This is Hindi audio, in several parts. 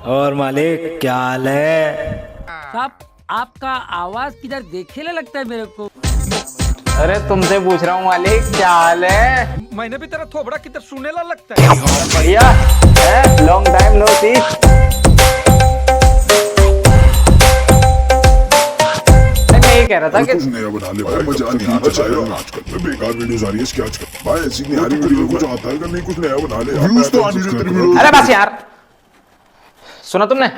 और मालिक क्या हाल है? साहब आपका आवाज किधर देखेले लगता है मेरे को। अरे तुमसे पूछ रहा हूँ मालिक, क्या हाल है? मैंने भी तेरा थोबड़ा किधर सुनेला लगता है। बढ़िया है, लॉन्ग टाइम नो सी। मैं ये कह रहा था कि कुछ नया बना ले भाई, मजा नहीं आता चाहिए आजकल बेकार वीडियोस आ रही है इसकी आजकल भाई। ऐसी नहीं आ रही वीडियो, कुछ आता है नहीं, कुछ नया बना ले। व्यूज तो आने तेरी वीडियो। अरे बस यार, सुना तुमने?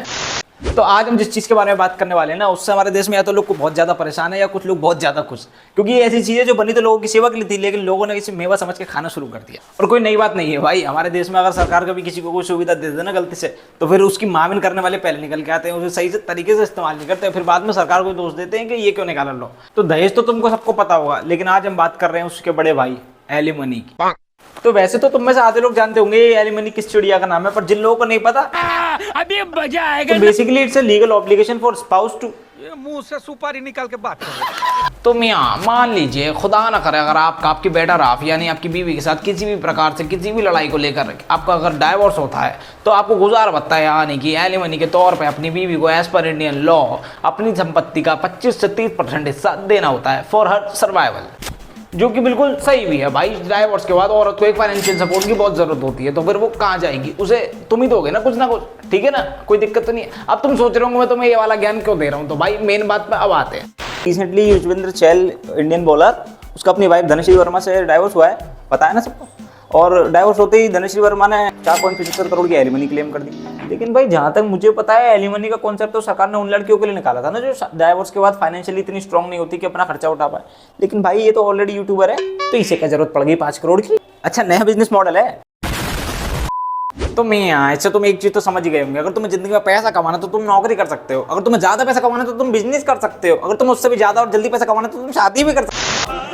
तो आज हम जिस चीज के बारे में बात करने वाले हैं ना, उससे हमारे देश में या तो लोग को बहुत ज्यादा परेशान है या कुछ लोग बहुत ज्यादा खुश, क्योंकि ये ऐसी चीजें जो बनी तो लोगों की सेवा के लिए थी, लेकिन लोगों ने इसे मेवा समझ के खाना शुरू कर दिया। और कोई नई बात नहीं है भाई, हमारे देश में अगर सरकार कभी किसी को कोई सुविधा दे दे ना गलती से, तो फिर उसकी मामिन करने वाले पहले निकल के आते हैं, उसे सही से तरीके से इस्तेमाल नहीं करते, फिर बाद में सरकार को दोष देते हैं कि ये क्यों निकाला लो। तो दहेज तो तुमको सबको पता होगा, लेकिन आज हम बात कर रहे हैं उसके बड़े भाई एलिमनी की। तो वैसे तो तुम में से आधे लोग जानते होंगे ये एलिमनी किस चिड़िया का नाम है, पर जिन लोगों को नहीं पता, अभी मजा आएगा। तो basically it's a legal obligation for spouse too. ये मुंह से सुपारी निकाल के बात कर रहे हैं। तो मियाँ मान लीजिए, खुदा ना करे, अगर आपकी बेटा राफ यानी आपकी बीवी के साथ किसी भी प्रकार से किसी भी लड़ाई को लेकर आपका अगर डाइवोर्स होता है, तो आपको गुजार भत्ता यानी कि एलिमनी के तौर पे अपनी बीवी को एज पर इंडियन लॉ अपनी संपत्ति का 25 से 30% हिस्सा देना होता है फॉर हर सर्वाइवल, जो कि बिल्कुल सही भी है भाई। डाइवोर्स के बाद औरत को एक फाइनेंशियल सपोर्ट की बहुत जरूरत होती है, तो फिर वो कहाँ जाएगी, उसे तुम ही दोगे ना कुछ, ठीक है ना, कोई दिक्कत तो नहीं है। अब तुम सोच रहे होंगे मैं तुम्हें ये वाला ज्ञान क्यों दे रहा हूँ, तो भाई मेन बात पे अब आते हैं। Recently Yuzvendra Chahal, Indian bowler, उसका अपनी वाइफ धनश्री वर्मा से डाइवोर्स हुआ है, पता है ना सबको। और डाइवोर्स होते ही धनश्री वर्मा ने 4.75 करोड़ की एलिमनी क्लेम कर दी। लेकिन भाई जहां तक मुझे पता है, एलिमनी का कॉन्सेप्ट तो सरकार ने उन लड़कियों के लिए निकाला था ना जो डाइवोर्स के बाद फाइनेंशियली इतनी स्ट्रांग नहीं होती कि अपना खर्चा उठा पाए। लेकिन भाई ये तो ऑलरेडी यूट्यूबर है, तो इसे क्या जरूरत पड़ गई 5 करोड़ की? अच्छा, नया बिजनेस मॉडल है। तो मैं यहाँ इससे तुम एक चीज तो समझ ही गए होंगे, अगर तुम्हें जिंदगी में पैसा कमाना तो तुम नौकरी कर सकते हो, अगर तुम्हें ज्यादा पैसा कमाना तो तुम बिजनेस कर सकते हो, अगर तुम उससे भी ज्यादा और जल्दी पैसा कमाना तो तुम शादी भी कर सकते हो।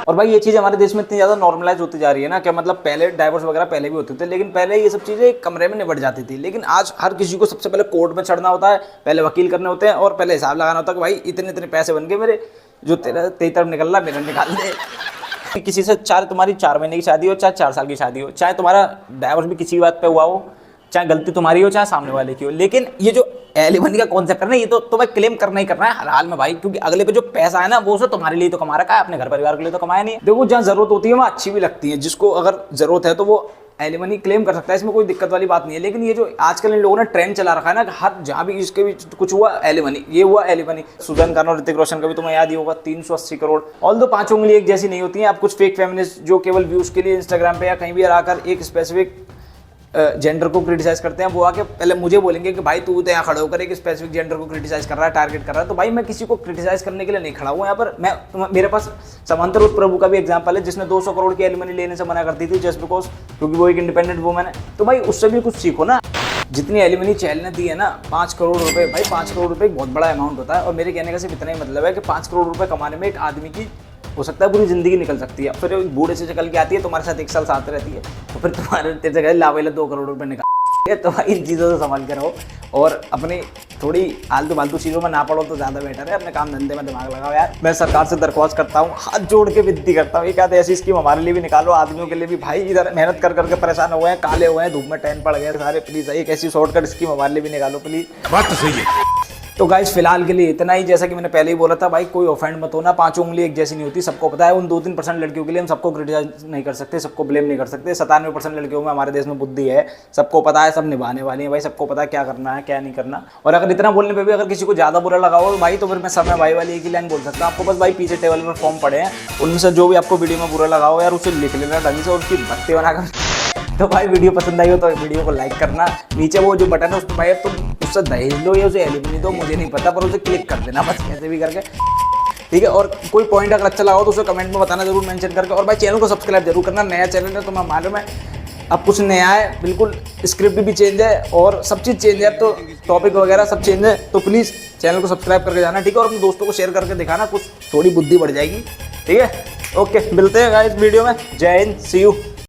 और भाई ये चीज़ हमारे देश में इतनी ज़्यादा नॉर्मलाइज होती जा रही है ना, क्या मतलब पहले डाइवोर्स वगैरह पहले भी होते थे, लेकिन पहले ये सब चीज़ें एक कमरे में निपट जाती थी। लेकिन आज हर किसी को सबसे पहले कोर्ट में चढ़ना होता है, पहले वकील करने होते हैं, और पहले हिसाब लगाना होता है कि भाई इतने इतने पैसे बन गए मेरे, जो तेरी तरफ निकल रहा मेरा निकाल दे। किसी से चाहे तुम्हारी 4 महीने की शादी हो, चाहे 4 साल की शादी हो, चाहे तुम्हारा डाइवोर्स भी किसी बात पे हुआ हो, चाहे गलती तुम्हारी हो चाहे सामने वाले की हो, लेकिन ये जो एलिमनी का कॉन्सेप्ट है ना, ये तो तुम्हें क्लेम करना ही करना है हर हाल में भाई, क्योंकि अगले पे जो पैसा है ना वो उसे तुम्हारे लिए तो कमा रखा है, अपने घर परिवार के लिए तो कमाया नहीं है। देखो जहाँ जरूरत होती है वहाँ अच्छी भी लगती है, जिसको अगर जरूरत है तो वो एलिमनी क्लेम कर सकता है, इसमें कोई दिक्कत वाली बात नहीं है। लेकिन ये जो आजकल इन लोगों ने ट्रेंड चला रखा है ना, हर जहाँ भी इसके भी कुछ हुआ एलिमनी, ये हुआ एलिमनी। सुजैन खान और ऋतिक रोशन का भी तुम्हें याद ही होगा 380 करोड़। ऑल दो 5 उंगली एक जैसी नहीं होती है। आप कुछ फेक फेमिनिस्ट जो केवल व्यूज के लिए इंस्टाग्राम पे या कहीं भी आकर एक स्पेसिफिक जेंडर को क्रिटिसाइज करते हैं, वो आके पहले मुझे बोलेंगे कि भाई तू तो यहाँ खड़े होकर एक स्पेसिफिक जेंडर को क्रिटिसाइज कर रहा है, टारगेट कर रहा है। तो भाई मैं किसी को क्रिटिसाइज करने के लिए नहीं खड़ा हूँ यहाँ पर। मेरे पास समांतर प्रभु का भी एग्जांपल है, जिसने 200 करोड़ की एलिमनी लेने से मना कर दी थी जस्ट बिकॉज, क्योंकि वो एक इंडिपेंडेंट वुमन है। तो भाई उससे भी कुछ सीखो ना। जितनी एलिमनी चहल ने दी है ना, 5 करोड़ रुपए, भाई 5 करोड़ रुपए बहुत बड़ा अमाउंट होता है। और मेरे कहने का सिर्फ इतना ही मतलब है कि 5 करोड़ रुपए कमाने में एक आदमी की हो सकता है पूरी जिंदगी निकल सकती है। फिर बूढ़े से चल के आती है, तुम्हारे साथ 1 साल साथ रहती है, तो फिर तुम्हारे तेरे जगह लावेला 2 करोड़ रुपए निकाल। तो भाई इन चीज़ों से संभाल के रहो और अपनी थोड़ी आलतू फालतू चीज़ों में ना पड़ो तो ज़्यादा बेटर है। अपने काम धंधे में दिमाग लगाओ यार। मैं सरकार से दरख्वास्त करता हूँ, हाथ जोड़ के विनती करता हूँ, एक आध ऐसी स्कीम हमारे लिए भी निकालो, आदमियों के लिए भी। भाई इधर मेहनत कर करके परेशान हुए हैं, काले हुए हैं, धूप में टैन पड़ गए सारे, प्लीज़ एक ऐसी शॉर्टकट स्कीम हमारे लिए भी निकालो प्लीज़। बात तो सही है। तो गाइस फिलहाल के लिए इतना ही। जैसा कि मैंने पहले ही बोला था भाई, कोई ऑफेंड मत होना, 5 उंगली एक जैसी नहीं होती, सबको पता है। उन 2-3% लड़कियों के लिए हम सबको क्रिटिसाइज नहीं कर सकते, सबको ब्लेम नहीं कर सकते। 97% लड़कियों में हमारे देश में बुद्धि है, सबको पता है, सब निभाने वाली है भाई, सबको पता है क्या करना है क्या नहीं करना। और अगर इतना बोलने पे भी अगर किसी को ज़्यादा बुरा लगा हो भाई, तो फिर मैं समय भाई वाली एक ही लाइन बोल सकता हूँ आपको, बस भाई पीछे टेबल पर फॉर्म पड़े हैं, उनमें से जो भी आपको वीडियो में बुरा लगा हो यार, उसे लिख लेना ढंग से और उसकी भत्ते बनाकर। तो भाई वीडियो पसंद आई हो तो वीडियो को लाइक करना, नीचे वो जो बटन है उस पर भाई तुम उससे दहेज लो या उसे एलिमनी दो, मुझे नहीं पता, पर उसे क्लिक कर देना बस कैसे भी करके, ठीक है। और कोई पॉइंट अगर अच्छा लगा हो तो उसे कमेंट में बताना जरूर, मेंशन करके। और भाई चैनल को सब्सक्राइब जरूर करना, नया चैनल है तो मैं मालूम है अब कुछ नया है, बिल्कुल स्क्रिप्ट भी चेंज है और सब चीज़ चेंज है, तो टॉपिक वगैरह सब चेंज है। तो प्लीज़ चैनल को सब्सक्राइब करके जाना, ठीक है। और अपने दोस्तों को शेयर करके दिखाना, कुछ थोड़ी बुद्धि बढ़ जाएगी, ठीक है। ओके, मिलते हैं गाइस वीडियो में। जय हिंद, सी यू।